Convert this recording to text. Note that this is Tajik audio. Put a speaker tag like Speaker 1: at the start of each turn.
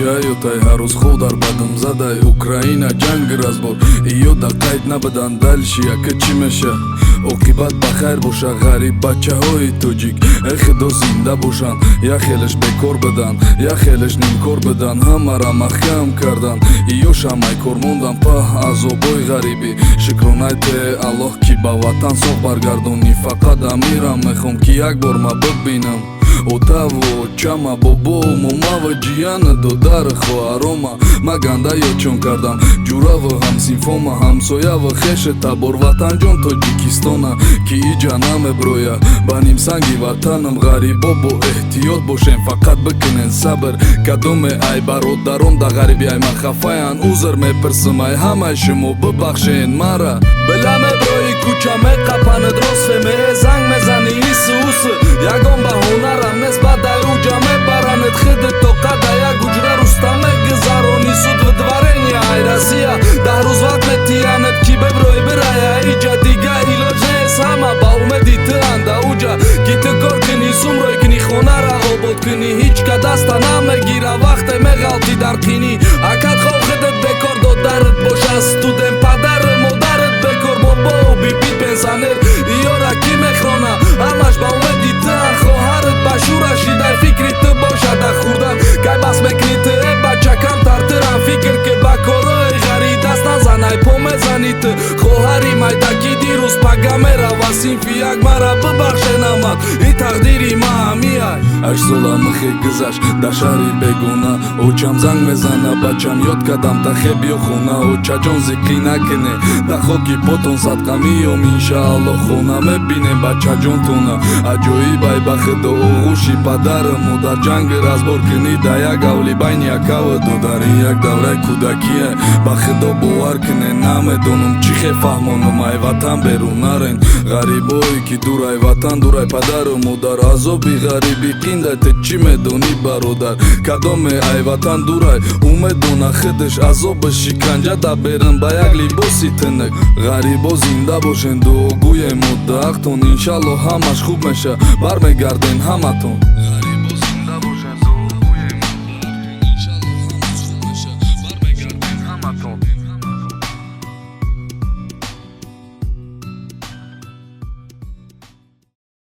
Speaker 1: чаятай ҳаррӯз худ дар бадам задай Украина ҷанг разбор иё да қайд набадан дальше яка чӣ меша оқибат ба хайр боша ғариб бачаҳои тоҷик худо зинда бошанд як хелеш бекор бидан як хелеш нимкор бидан ҳамара маҳкам кардан иё шамъаи кор мондан паҳ азобои ғарибӣ шукронайте аллоҳ ки ба ватан соғ баргардонӣ фақат амирам мехом ки як бор ма бибинам отаво чама бобо момава ҷияна додар хоҳарома ма ганда ёчон кардам ҷураву ҳамсинфома ҳамсояву хеше табор ватанҷон тоҷикистона ки иҷа намеброя ба нимсанги ватанам ғарибо бо эҳтиёт бошем фақат бикунен сабр кадоме ай бародарон да ғариби ай ма хафаян узр мепирсам ай ҳамаи шумо бибахшен мара била меброи кӯча меқапанед росфе меҳе занг мезани исуси ягон баҳонарам нест бадай уҷа мебаранед хиди тоқада як уҷра руста мегузарони суд видварения ай россия даҳ рӯз вақт метиянед ки беброи бирая иҷа дига илоҷ нест ҳама ба умеди тианда уҷа ки ту кор кунӣ сумрой кунӣ хонара обод кунӣ ҳеҷ ка даста намегира вақте меғалтӣ дар қинӣ акад хоб хидат бекор додарат боша студент падару модарат бекор бобо биби пенсионер иёра ки мехрона ҳамаш ба умеди тан хоҳарат ба шураши дар фикри ту бошада хурдан кай бас мекунӣ ту бача камтар тирам фикр ки ба корои ғари даст назанай по мезани ту хоҳари майдаки дирӯз пага мерава синфи як мара бибахшенамад и тақдири маҳамияй 8 сола михе гузашт дар шаҳри бегона очам занг мезана бачам ёд кардам тахе биё хона очаҷон зикӣ накуне дар хоки потон садқа миём иншааллоҳ хона мебинем бачаҷонтона аҷоибай ба худо оғӯши падару модар ҷанги разбор кунӣ да як авли байни якаву додар ин як давраи кӯдакие ба худо бовар куне намедонам чӣ хе фаҳмонам ай ватан берун нарен ғарибое ки дурай ватан дурай падару модар азоби ғарибӣ қиндай те чӣ медонӣ бародар кадоме ай ватан дурай умедона худаш азоби шиканҷа да берин ба як либоси тинак ғарибо зинда бошен дуогӯем муддақтон иншаллоҳ ҳамаш хуб меша бармегарден ҳаматон.